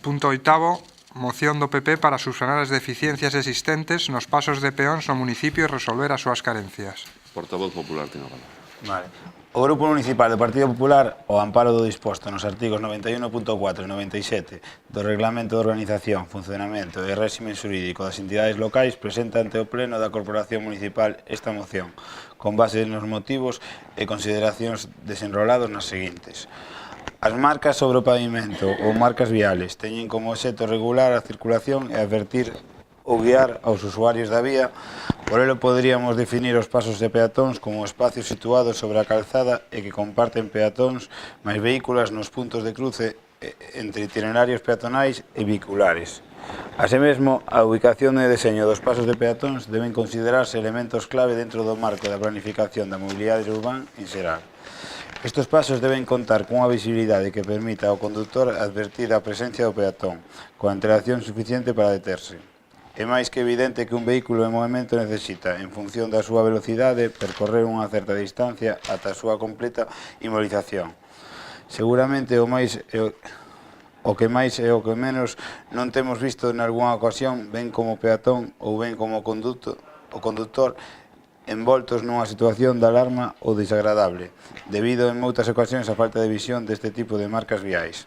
Punto oitavo, moción do PP para subsanar as deficiencias existentes nos pasos de peóns no municipio e resolver as súas carencias. Portavoz popular ten a palabra. Vale. O Grupo Municipal do Partido Popular, ao amparo do disposto nos artigos 91.4 e 97 do Reglamento de Organización, Funcionamento e Réximen Xurídico das entidades locais, presenta ante o Pleno da Corporación Municipal esta moción, con base nos motivos e consideracións desenrolados nas seguintes. As marcas sobre o pavimento ou marcas viales teñen como obxecto regular a circulación e advertir ou guiar aos usuarios da vía. Por elo poderíamos definir os pasos de peatóns como espacios situados sobre a calzada e que comparten peatóns máis vehículos nos puntos de cruce entre itinerarios peatonais e vehiculares. Así mesmo, a ubicación e deseño dos pasos de peatóns deben considerarse elementos clave dentro do marco da planificación da mobilidade urbana en xeral. Estes pasos deben contar cunha visibilidade que permita ao conductor advertir a presencia do peatón, con antelación suficiente para deterse. É máis que evidente que un vehículo en movimento necesita, en función da súa velocidade, percorrer unha certa distancia ata a súa completa inmovilización. Seguramente o que máis e o que menos non temos visto en algunha ocasión, ben como peatón ou ben como o conductor, envoltos nunha situación de alarma ou desagradable, debido en moitas ocasións á falta de visión deste tipo de marcas viais.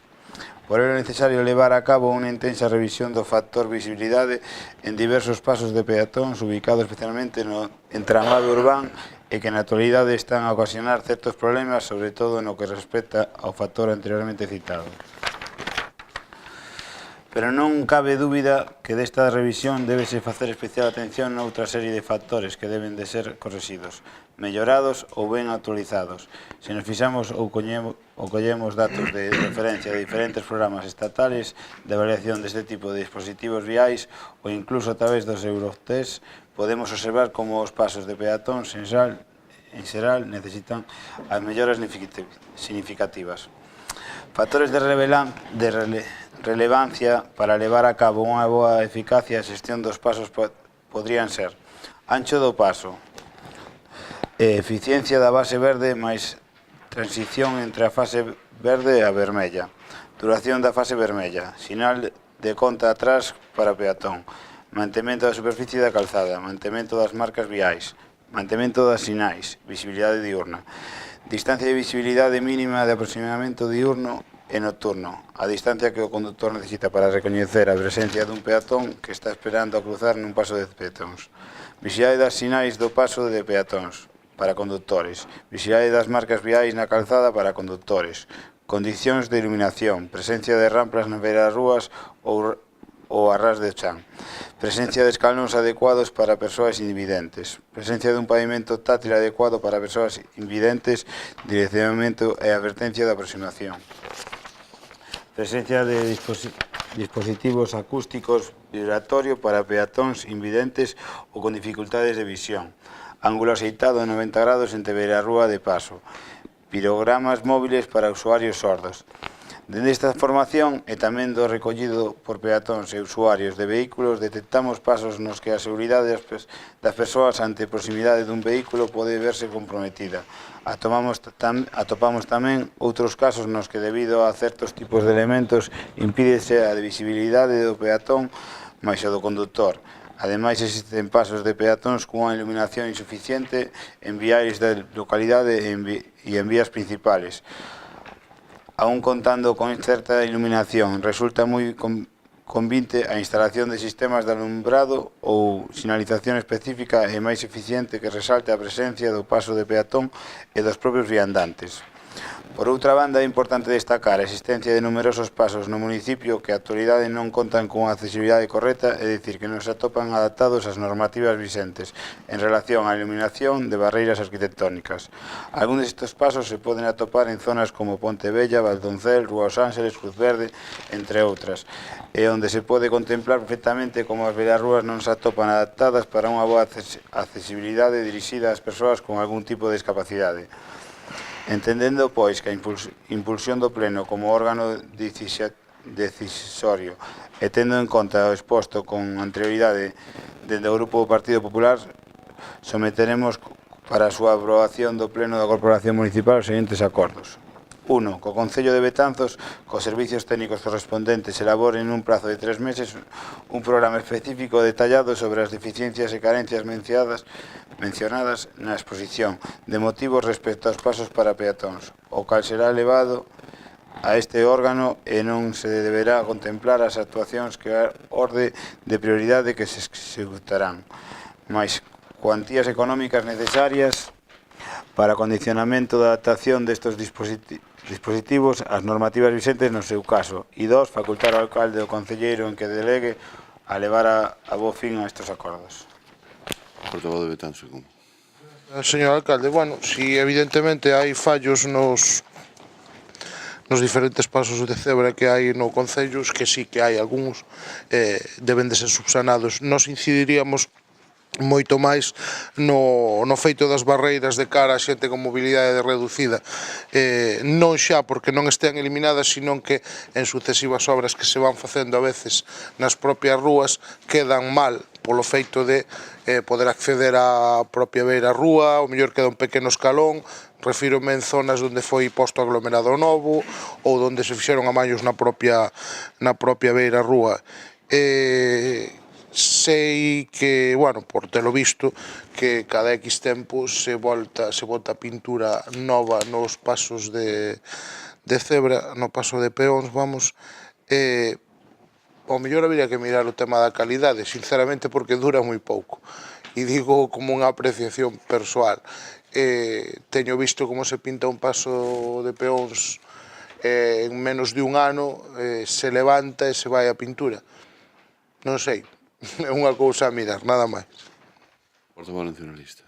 Por ello é necesario levar a cabo unha intensa revisión do factor visibilidade en diversos pasos de peatóns ubicados especialmente no entramado urbano e que na actualidade están a ocasionar certos problemas, sobre todo no que respecta ao factor anteriormente citado. Pero non cabe dúbida que desta revisión débese facer especial atención noutra serie de factores que deben de ser correxidos, mellorados ou ben actualizados. Se nos fixamos ou collemos datos de referencia de diferentes programas estatales de avaliación deste tipo de dispositivos viais ou incluso a través dos Eurotest, podemos observar como os pasos de peatóns en xeral necesitan as melloras significativas. Factores de relevancia para levar a cabo unha boa eficacia e xestión dos pasos podrían ser ancho do paso, eficiencia da base verde máis transición entre a fase verde e a vermella, duración da fase vermella, sinal de conta atrás para peatón, mantemento da superficie da calzada, mantemento das marcas viais, mantemento das sinais, visibilidade diurna, distancia de visibilidade mínima de aproximamento diurno e nocturno, a distancia que o conductor necesita para recoñecer a presencia dun peatón que está esperando a cruzar nun paso de peatóns. Visibilidade das sinais do paso de peatóns para conductores. Visibilidade das marcas viais na calzada para conductores. Condicións de iluminación. Presencia de ramplas nas beiras rúas ou a ras de chan. Presencia de escalóns adecuados para persoas invidentes. Presencia dun pavimento táctil adecuado para persoas invidentes. Direccionamento e advertencia de aproximación. Presencia de dispositivos acústicos vibratorios para peatóns invidentes ou con dificultades de visión. Ángulo aceitado de 90 grados entre beirarrúa de paso. Pirogramas móviles para usuarios sordos. Dende esta formación e tamén do recollido por peatóns e usuarios de vehículos, detectamos pasos nos que a seguridade das persoas ante a proximidade dun vehículo pode verse comprometida. Atopamos tamén outros casos nos que, debido a certos tipos de elementos, impídese a visibilidade do peatón máis o do conductor. Ademais, existen pasos de peatóns cunha iluminación insuficiente en viais da localidade e en vías principales. Aún contando con certa iluminación, resulta moi convinte a instalación de sistemas de alumbrado ou sinalización específica e máis eficiente que resalte a presencia do paso de peatón e dos propios viandantes. Por outra banda, é importante destacar a existencia de numerosos pasos no municipio que a actualidade non contan con accesibilidade correcta, é dicir, que non se atopan adaptados ás normativas vigentes en relación á iluminación de barreiras arquitectónicas. Algúns destes pasos se poden atopar en zonas como Pontevella, Valdoncel, Rúa Os Ángeles, Cruz Verde, entre outras, e onde se pode contemplar perfectamente como as beirarrúas non se atopan adaptadas para unha boa accesibilidade dirixida ás persoas con algún tipo de discapacidade. Entendendo, pois, que a impulsión do Pleno como órgano decisorio e tendo en conta o exposto con anterioridade dende o Grupo do Partido Popular, someteremos para a súa aprobación do Pleno da Corporación Municipal os seguintes acordos. 1. Co Concello de Betanzos, cos servicios técnicos correspondentes, elaboren nun prazo de 3 meses un programa específico detallado sobre as deficiencias e carencias mencionadas na exposición de motivos respecto aos pasos para peatóns, o cal será elevado a este órgano e non se deberá contemplar as actuacións que a orde de prioridade que se executarán, máis cuantías económicas necesarias para condicionamento da adaptación destes dispositivos ás normativas vigentes no seu caso. E 2. Facultar ao alcalde ou concelleiro en que delegue a levar a bo fin a estes acordos. Portavoz de Betanzos. Señor alcalde, bueno, si evidentemente hai fallos nos diferentes pasos de cebra que hai no Concello, que sí que hai algúns, deben de ser subsanados. Nos incidiríamos moito máis no feito das barreiras de cara a xente con mobilidade reducida, non xa porque non estean eliminadas, sino que en sucesivas obras que se van facendo a veces nas propias rúas quedan mal polo feito de poder acceder á propia beira rúa, ou mellor queda un pequeno escalón. Refírome en zonas onde foi posto aglomerado novo ou onde se fixeron amaños na propia beira rúa. Sei que, bueno, por telo visto, que cada X tempo se bota pintura nova nos pasos de cebra, no paso de peóns, vamos, ao mellor habería que mirar o tema da calidade, sinceramente, porque dura moi pouco, e digo como unha apreciación persoal. Teño visto como se pinta un paso de peóns en menos de un ano, se levanta e se vai a pintura. Non sei. É unha cousa a mirar, nada máis. Portavoz nacionalista.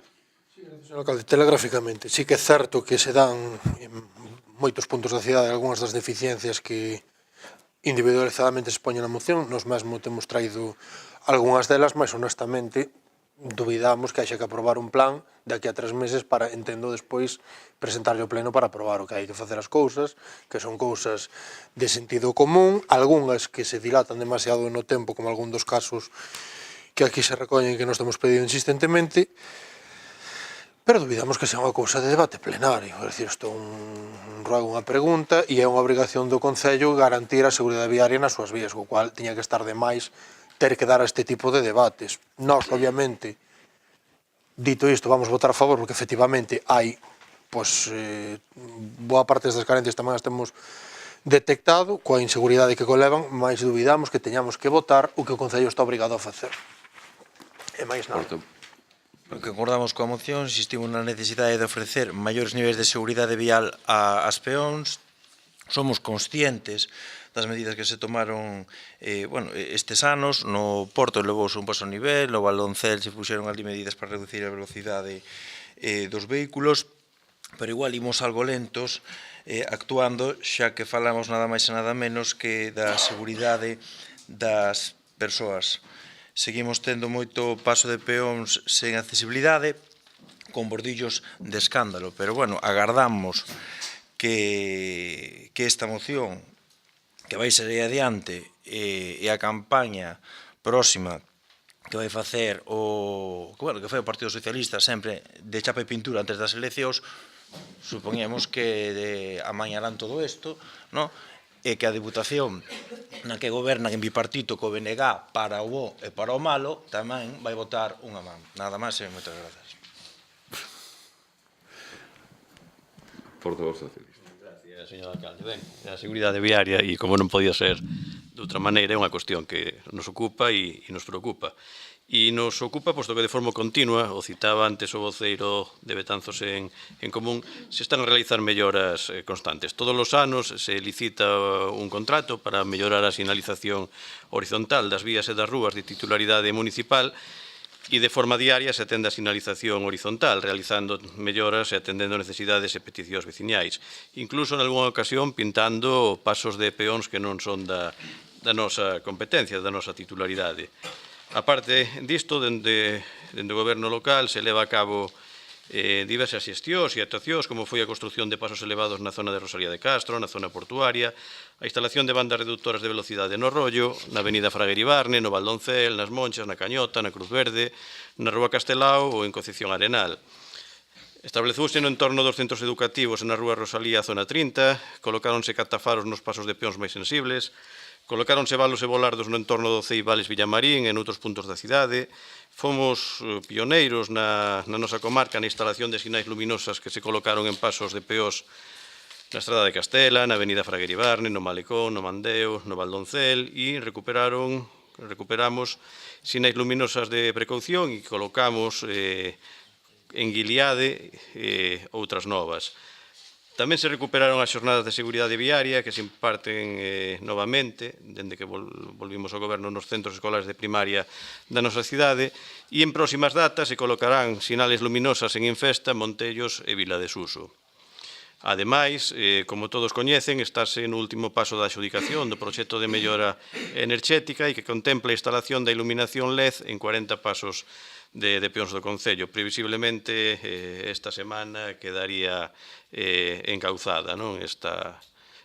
Señor alcalde, telegráficamente, sí que é certo que se dan en moitos puntos da cidade algunhas das deficiencias que individualizadamente se poñen na moción. Nos mesmo temos traído algunhas delas, mas honestamente dubidamos que haxa que aprobar un plan de aquí a 3 meses para, entendo, despois presentarlle ao pleno para aprobar o que hai que facer as cousas, que son cousas de sentido común, algunhas que se dilatan demasiado no tempo, como algún dos casos que aquí se recollen que nos temos pedido insistentemente, pero dubidamos que sea unha cousa de debate plenario. É dicir, isto é un ruego, unha pregunta, e é unha obrigación do Concello garantir a seguridade viaria nas súas vías, o cual tiña que estar de máis ter que dar a este tipo de debates. Nós, obviamente, dito isto, vamos votar a favor, porque efectivamente hai boa parte das carencias tamén as temos detectado, coa inseguridade que conlevan, mas dubidamos que teñamos que votar o que o Concello está obrigado a facer. E máis nada. O que acordamos coa moción, insistimos na necesidade de ofrecer maiores niveis de seguridade vial ás peóns. Somos conscientes das medidas que se tomaron estes anos. No Porto levouse un paso a nivel, no Valdoncel se puxeron ali medidas para reducir a velocidade dos vehículos, pero igual imos algo lentos actuando, xa que falamos nada máis e nada menos que da seguridade das persoas. Seguimos tendo moito paso de peóns sen accesibilidade, con bordillos de escándalo, pero, bueno, agardamos que esta moción que vai ser adiante e a campaña próxima que vai facer que foi o Partido Socialista sempre de chapa e pintura antes das eleccións, supoñemos que amañarán todo isto, e que a Deputación na que gobernan en bipartito co BNG para o bo e para o malo tamén vai votar unha man. Nada máis e moitas grazas. Portavoz socialista. Gracias, señor alcalde. Ben, a seguridade viaria, e como non podía ser de outra maneira, é unha cuestión que nos ocupa e nos preocupa. E nos ocupa, posto que de forma continua, o citaba antes o voceiro de Betanzos en Común, se están a realizar melloras constantes. Todos os anos se licita un contrato para mellorar a sinalización horizontal das vías e das rúas de titularidade municipal, e de forma diaria se atende a sinalización horizontal, realizando melloras e atendendo necesidades e peticións veciñais. Incluso, en algunha ocasión, pintando pasos de peóns que non son da nosa competencia, da nosa titularidade. A parte disto, dende o goberno local se leva a cabo diversas xestións e actuacións, como foi a construción de pasos elevados na zona de Rosalía de Castro, na zona portuaria, a instalación de bandas reductoras de velocidade no Rollo, na avenida Fraguer y Barne, no Valdoncel, nas Monchas, na Cañota, na Cruz Verde, na Rúa Castelao ou en Concepción Arenal. Estableceuse no entorno dos centros educativos na Rúa Rosalía, zona 30, colocáronse catafaros nos pasos de peóns máis sensibles, colocáronse valos e volardos no entorno do Ceibales Villamarín e noutros puntos da cidade, fomos pioneiros na nosa comarca na instalación de sinais luminosas que se colocaron en pasos de peós na Estrada de Castela, na Avenida Fraguer Ibarne, no Malecón, no Mandeo, no Valdoncel e recuperamos sinais luminosas de precaución e colocamos en Guiliade outras novas. Tamén se recuperaron as xornadas de seguridade viaria que se imparten novamente, dende que volvimos ao goberno nos centros escolares de primaria da nosa cidade, e en próximas datas se colocarán sinales luminosas en Infesta, Montellos e Vila de Suso. Ademais, como todos coñecen, estáse no último paso da adxudicación do proxecto de mellora enerxética e que contempla a instalación da iluminación LED en 40 pasos de peóns do Concello. Previsiblemente, esta semana quedaría encauzada esta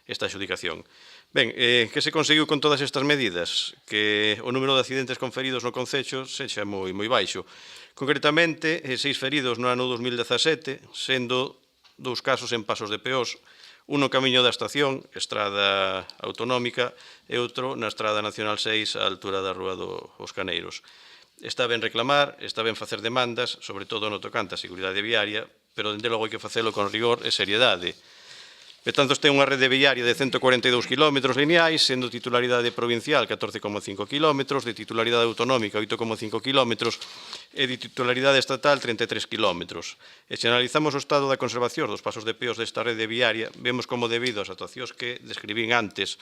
adxudicación. Ben, que se conseguiu con todas estas medidas? Que o número de accidentes conferidos no Concello sexa moi baixo. Concretamente, 6 feridos no ano 2017, sendo 2 casos en pasos de peós, un no camiño da estación, estrada autonómica, e outro na estrada nacional 6, á altura da Rúa dos Caneiros. Está ben reclamar, está ben facer demandas, sobre todo no tocante a seguridade viaria, pero dende logo hai que facelo con rigor e seriedade. Betanzos ten unha rede viaria de 142 km lineais, sendo titularidade provincial 14,5 km, de titularidade autonómica 8,5 km e de titularidade estatal 33 km. E se analizamos o estado da conservación dos pasos de peós desta rede viaria, vemos como debido ás actuacións que describín antes,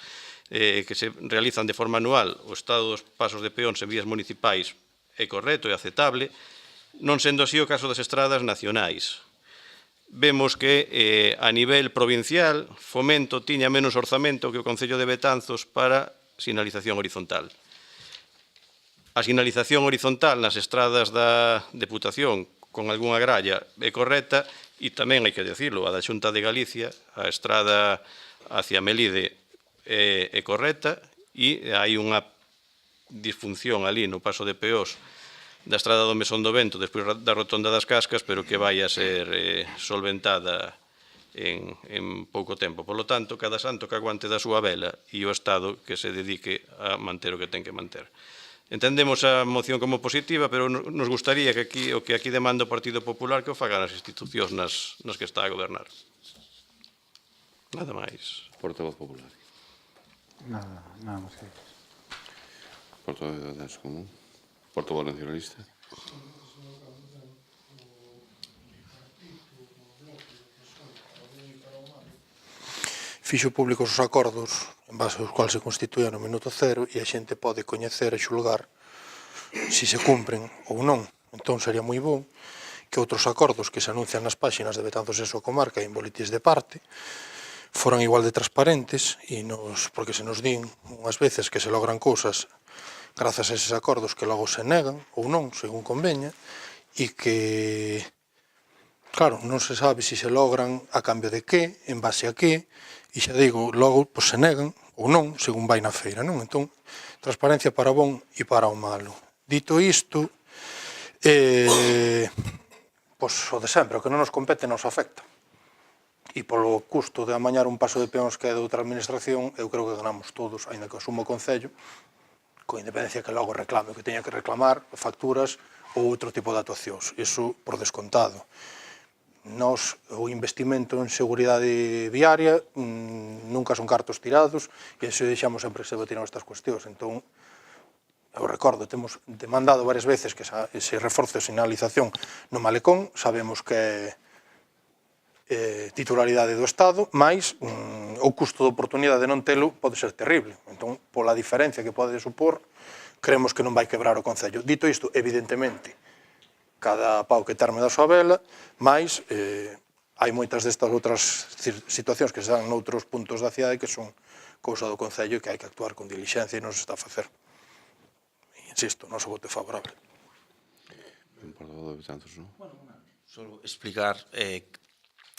que se realizan de forma anual, o estado dos pasos de peóns en vías municipais é correcto e aceptable, non sendo así o caso das estradas nacionais. Vemos que a nivel provincial Fomento tiña menos orzamento que o Concello de Betanzos para sinalización horizontal. A sinalización horizontal nas estradas da Deputación con algunha gralla é correcta e tamén hai que decirlo, a da Xunta de Galicia, a estrada hacia Melide é correcta e hai unha disfunción ali no paso de peós da estrada do Mesón do Vento despois da rotonda das Cascas, pero que vai a ser solventada en pouco tempo. Por lo tanto, cada santo que aguante da súa vela e o Estado que se dedique a manter o que ten que manter. Entendemos a moción como positiva, pero nos gustaría que o que aquí demanda o Partido Popular que o fagan as institucións nas que está a gobernar. Nada máis. Portavoz popular. Nada máis que isso. Portavoz de Defensa Común. Portavoz nacionalista. Fixo públicos os acordos en base aos cuales se constituía no minuto cero e a xente pode coñecer e xulgar se se cumpren ou non. Entón sería moi bo que outros acordos que se anuncian nas páxinas de Betanzos e súa comarca e en boletís de parte foran igual de transparentes porque se nos din unhas veces que se logran cousas grazas a eses acordos que logo se negan ou non, según conveña, e que, claro, non se sabe se se logran a cambio de que, en base a que, e xa digo, logo se negan ou non, según vai na feira, non? Entón, transparencia para o bon e para o malo. Dito isto, pois o de sempre, o que non nos compete nos afecta. E polo custo de amañar un paso de peóns que é de outra administración, eu creo que ganamos todos, aínda que asumo o Concello, con independencia que logo reclame o que teña que reclamar, facturas ou outro tipo de actuacións. Iso por descontado. Nos, o investimento en seguridade viaria nunca son cartos tirados e iso deixamos sempre que se botiran estas cuestións. Entón, eu recordo, temos demandado varias veces que se reforce a sinalización no Malecón, sabemos que é titularidade do Estado, mais o custo de oportunidade de non telo pode ser terrible. Entón, pola diferencia que pode supor, creemos que non vai quebrar o Concello. Dito isto, evidentemente, cada pau que terme da súa vela, mais hai moitas destas outras situacións que se dan noutros puntos da cidade que son cousa do Concello e que hai que actuar con dilixencia e non se está a facer. Insisto, non se vote favorable. Portavoz de Betanzos, non? Solo explicar,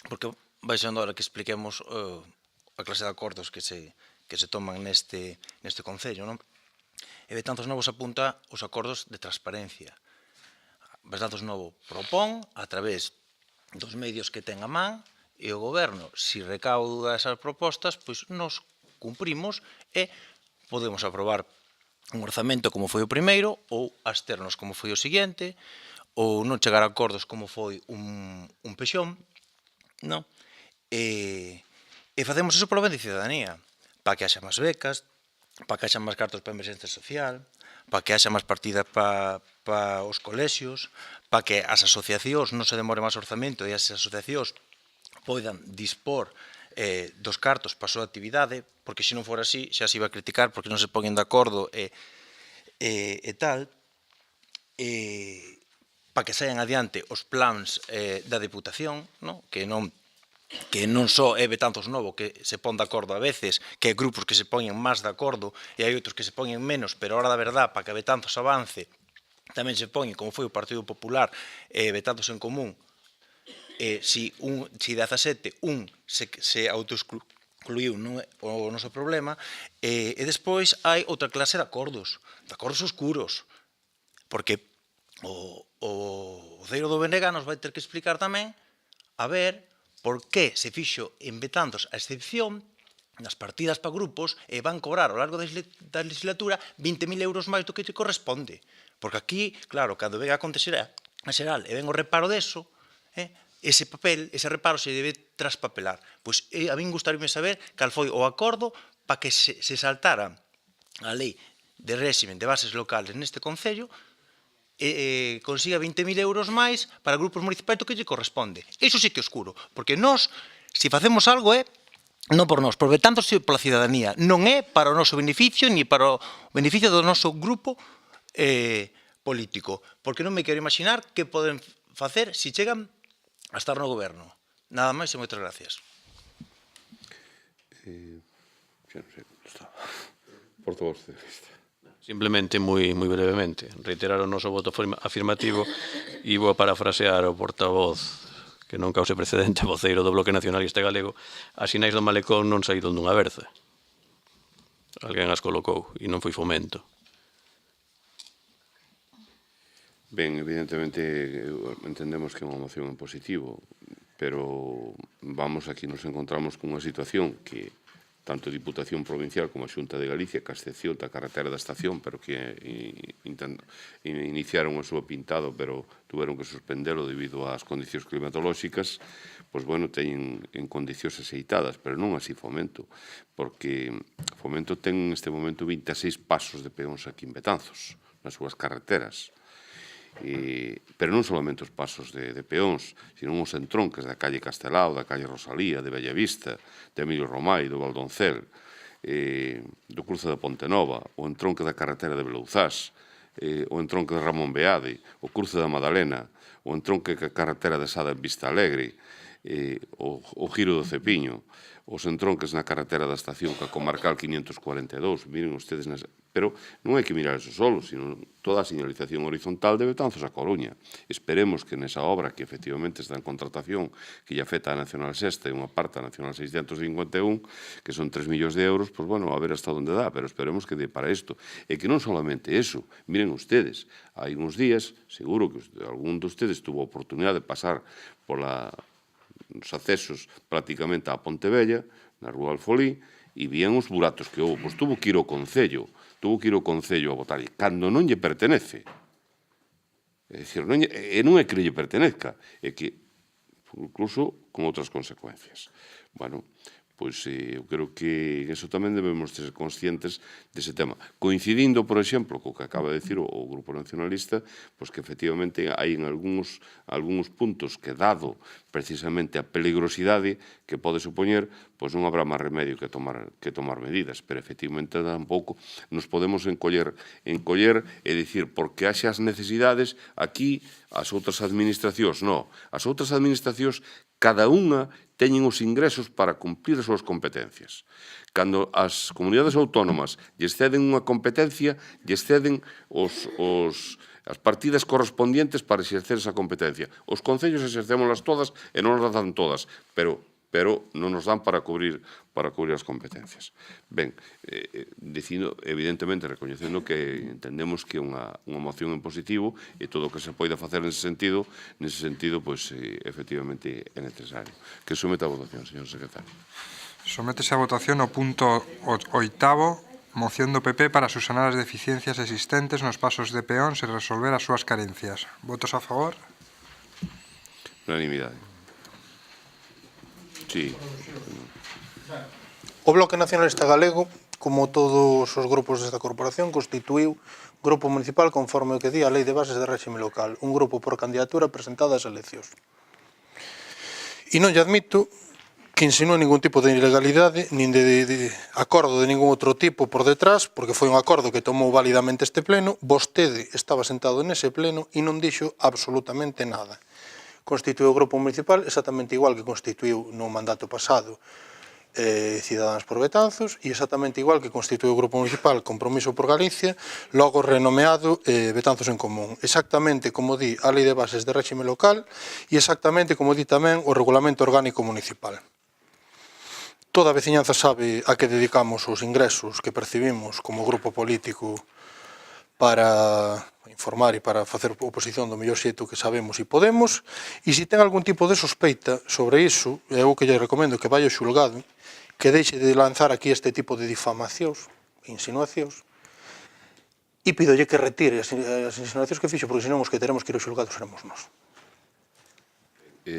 porque vai sendo hora que expliquemos a clase de acordos que se toman neste Concello, non? E Betanzos Novo apunta os acordos de transparencia. Betanzos Novo propón, a través dos medios que ten a man, e o goberno, se recauda esas propostas, pois nos cumprimos e podemos aprobar un orzamento como foi o primeiro, ou absternos como foi o seguinte, ou non chegar a acordos como foi un pexón, non? E facemos eso polo ben de ciudadanía, para que haxa máis becas, para que haxa máis cartos para a emerxencia social, para que haxa máis partidas para os colexios, para que as asociacións non se demore máis orzamento e as asociacións poidan dispor dos cartos para a súa actividade, porque se non for así xa se iba a criticar porque non se poñen de acordo e tal, para que saian adiante os plans da Deputación, que non só é Betanzos Novo que se pon de acordo a veces, que hai grupos que se poñen máis de acordo e hai outros que se poñen menos, pero a hora da verdad, para que Betanzos avance, tamén se poñen, como foi o Partido Popular, Betanzos en Común, si 17 se autoexcluiu non é o noso problema, e despois hai outra clase de acordos oscuros, porque o Oceiro do Benega nos vai ter que explicar tamén a ver por que se fixo en Betanzos a excepción nas partidas para grupos e van cobrar ao largo da legislatura 20.000 euros máis do que te corresponde. Porque aquí, claro, cando venga a Conta Xeral e ven o reparo deso, ese papel, ese reparo se debe traspapelar. Pois a min gustaríame saber cal foi o acordo para que se saltara a lei de réximen de bases locales neste Concello e consiga 20.000 euros máis para grupos municipais do que lle corresponde. Iso sí que é oscuro, porque nós, se facemos algo non por nós, por Betanzos e pola ciudadanía, non é para o noso beneficio ni para o beneficio do noso grupo político, porque non me quero imaginar que poden facer se chegan a estar no goberno. Nada máis e moitas gracias. Xa non sei como estaba. Portavoz de lista. Simplemente, moi brevemente, reiterar o noso voto afirmativo e vou a parafrasear o portavoz que non cause precedente, voceiro do Bloque Nacionalista Galego, as sinais do malecón non saíron dunha berza. Alguén as colocou e non foi Fomento. Ben, evidentemente entendemos que é unha moción en positivo, pero vamos, aquí nos encontramos cunha situación que tanto a Diputación Provincial como a Xunta de Galicia, que a excepción da carretera da estación, pero que iniciaron o seu pintado, pero tuveron que suspendelo debido ás condicións climatolóxicas, pois, bueno, teñen en condicións aceitadas, pero non así Fomento, porque Fomento ten neste momento 26 pasos de peóns aquí en Betanzos, nas súas carreteras. Pero non solamente os pasos de peóns, sino os entronques da calle Castelao, da calle Rosalía, de Bellavista, de Emilio Romai, do Valdoncel, do cruce da Ponte Nova, o entronque da carretera de Belouzás, o entronque de Ramón Beade, o cruce da Madalena, o entronque da carretera de Sada en Vista Alegre, o giro do Cepiño, os entronques na carretera da estación ca comarcal 542, miren ustedes, pero non hai que mirar eso solo, sino toda a señalización horizontal de Betanzos a Coruña. Esperemos que nesa obra que efectivamente está en contratación, que lle afecta a Nacional Sexta e unha parte a Nacional 651, que son 3 millóns de euros, pois, bueno, a ver hasta onde dá, pero esperemos que dé para isto. E que non solamente eso, miren ustedes, hai uns días, seguro que algún de ustedes tuvo a oportunidade de pasar os accesos prácticamente á Pontevella, na Rúa Alfolí, e vían os buratos que houve. Pois tuvo que ir ao Concello a votar, cando non lle pertenece. É dicir, non é que lle pertenezca, é que, incluso, con outras consecuencias. Bueno, pois eu creo que eso tamén debemos ser conscientes dese tema. Coincidindo, por exemplo, co que acaba de dicir o Grupo Nacionalista, pois que efectivamente hai en algúns puntos que, dado precisamente a peligrosidade que pode supoñer, pois non habrá máis remedio que tomar medidas, pero efectivamente tampouco nos podemos encoller e dicir, porque haxe as necesidades aquí, as outras administracións, non. As outras administracións, cada unha teñen os ingresos para cumplir as súas competencias. Cando as comunidades autónomas lle exceden unha competencia, lle exceden as partidas correspondientes para exercer esa competencia. Os concellos exercémolas todas e non as dan todas, pero pero non nos dan para cubrir as competencias. Ben, dicindo, evidentemente, recoñecendo que entendemos que é unha moción en positivo e todo o que se poida facer nese sentido, pois, efectivamente, é necesario. Que someta a votación, señor secretario. Sométese a votación o punto 8º, moción do PP para subsanar as deficiencias existentes nos pasos de peóns e resolver as súas carencias. Votos a favor? Unanimidade. Sí. O Bloque Nacionalista Galego, como todos os grupos desta corporación, constituíu grupo municipal conforme o que di a Lei de Bases de Réxime Local, un grupo por candidatura presentada ás eleccións. E non lle admito que insinúe ningún tipo de ilegalidade, nin de acordo de ningún outro tipo por detrás, porque foi un acordo que tomou válidamente este pleno, vostede estaba sentado nese pleno e non dixo absolutamente nada. Constituiu o grupo municipal exactamente igual que constituiu no mandato pasado Ciudadanos por Betanzos e exactamente igual que constituiu o grupo municipal Compromiso por Galicia, logo renomeado Betanzos en Común. Exactamente como di a Lei de Bases de Réxime Local e exactamente como di tamén o Regulamento Orgánico Municipal. Toda a veciñanza sabe a que dedicamos os ingresos que percibimos como grupo político para informar e para facer oposición do mellor xeito que sabemos e podemos, e se ten algún tipo de sospeita sobre iso, eu que lle recomendo que vai ao xulgado, que deixe de lanzar aquí este tipo de difamacións, insinuacións, e pídolle que retire as insinuacións que fixo, porque senón os que teremos que ir ao xulgado seremos nós.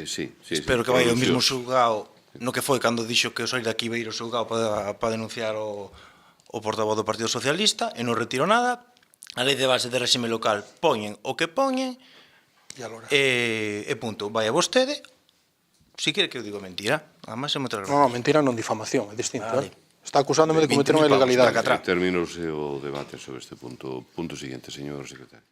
Sí. Espero que vai ao mismo xulgado no que foi cando dixo que o sair daqui vai ir ao xulgado para denunciar o portavoz do Partido Socialista e non retiro nada. A Lei de Base de Réxime Local poñen o que poñen e punto. Vai a vostede, si quere que eu digo mentira. Además, é moito grave. Non, mentira non, difamación, é distinto. Está acusándome de cometer unha ilegalidade. Terminos o debate sobre este punto. Punto siguiente, señor secretario.